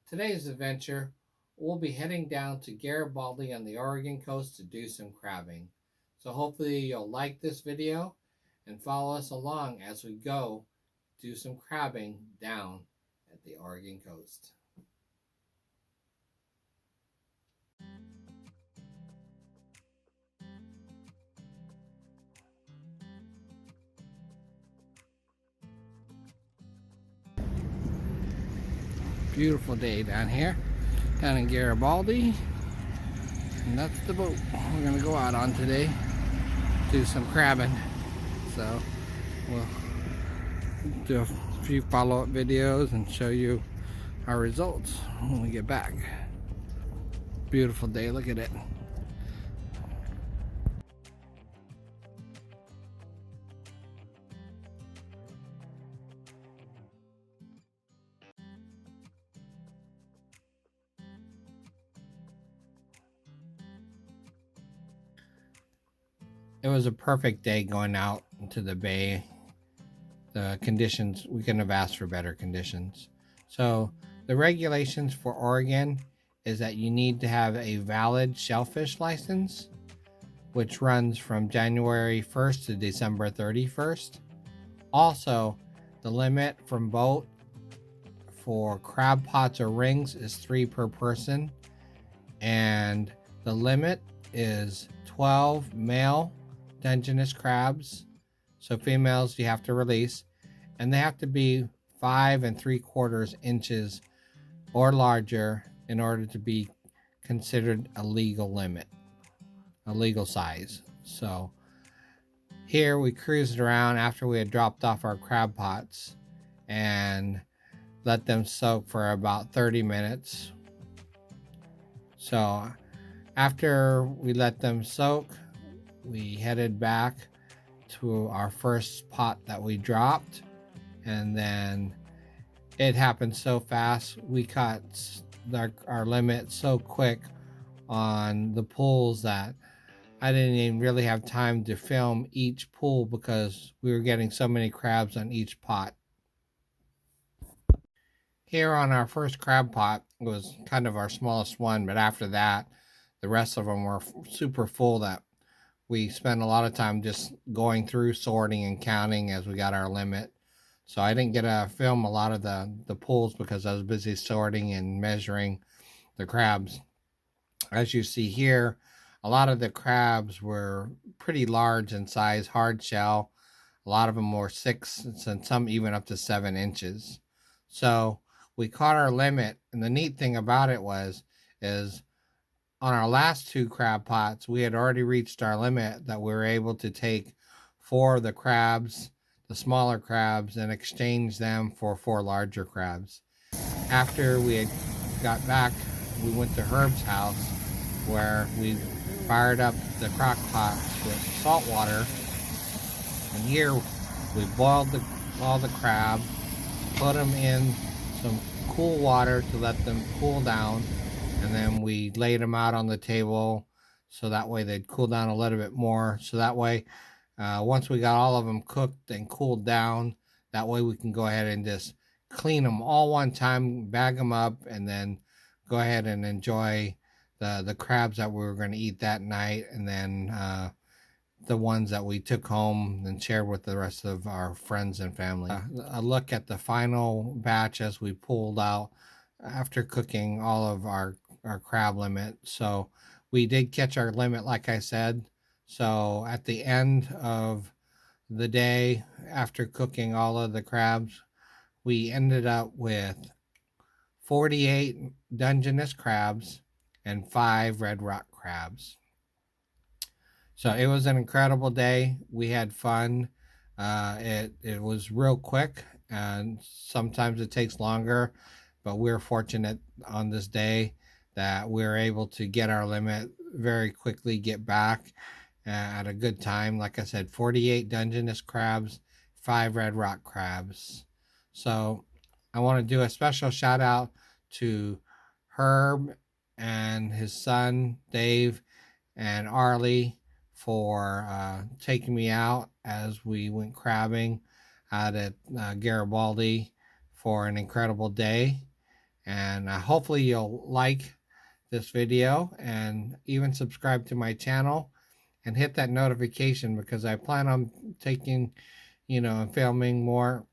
Today's adventure, we'll be heading down to Garibaldi on the Oregon coast to do some crabbing. So hopefully you'll like this video and follow us along as we go do some crabbing down at the Oregon coast. Beautiful day down here, down in Garibaldi, and that's the boat we're gonna go out on today, do some crabbing. So we'll do a few follow-up videos and show you our results when we get back. Beautiful day, look at it. It was a perfect day going out into the bay. The conditions, we couldn't have asked for better conditions. So the regulations for Oregon is that you need to have a valid shellfish license, which runs from January 1st to December 31st. Also, the limit from boat for crab pots or rings is 3 per person, and the limit is 12 male Dungeness crabs. So females you have to release, and they have to be 5 3/4 inches or larger in order to be considered a legal limit, a legal size. So here we cruised around after we had dropped off our crab pots and let them soak for about 30 minutes. So after we let them soak, we headed back to our first pot that we dropped, and then it happened so fast. We caught our limit so quick on the pools that I didn't even really have time to film each pool because we were getting so many crabs on each pot. Here on our first crab pot was kind of our smallest one, but after that the rest of them were super full that we spent a lot of time just going through sorting and counting as we got our limit. So I didn't get to film a lot of the pools because I was busy sorting and measuring the crabs. As you see here, a lot of the crabs were pretty large in size, hard shell. A lot of them were 6 and some even up to 7 inches. So we caught our limit, and the neat thing about it is on our last 2 crab pots, we had already reached our limit that we were able to take 4 of the crabs, the smaller crabs, and exchange them for 4 larger crabs. After we had got back, we went to Herb's house where we fired up the crock pot with salt water. And here we boiled all the crab, put them in some cool water to let them cool down, and then we laid them out on the table so that way they'd cool down a little bit more. So that way, once we got all of them cooked and cooled down, that way we can go ahead and just clean them all one time, bag them up, and then go ahead and enjoy the crabs that we were going to eat that night, and then the ones that we took home and shared with the rest of our friends and family. A look at the final batch as we pulled out after cooking all of our crab limit. So we did catch our limit, like I said. So at the end of the day, after cooking all of the crabs, we ended up with 48 Dungeness crabs and 5 red rock crabs. So it was an incredible day. We had fun. It was real quick, and sometimes it takes longer, but we're fortunate on this day that we're able to get our limit very quickly, get back at a good time. Like I said, 48 Dungeness crabs, 5 red rock crabs. So I want to do a special shout out to Herb and his son Dave and Arlie for taking me out as we went crabbing out at Garibaldi for an incredible day. And hopefully you'll like this video and even subscribe to my channel and hit that notification, because I plan on taking, and filming more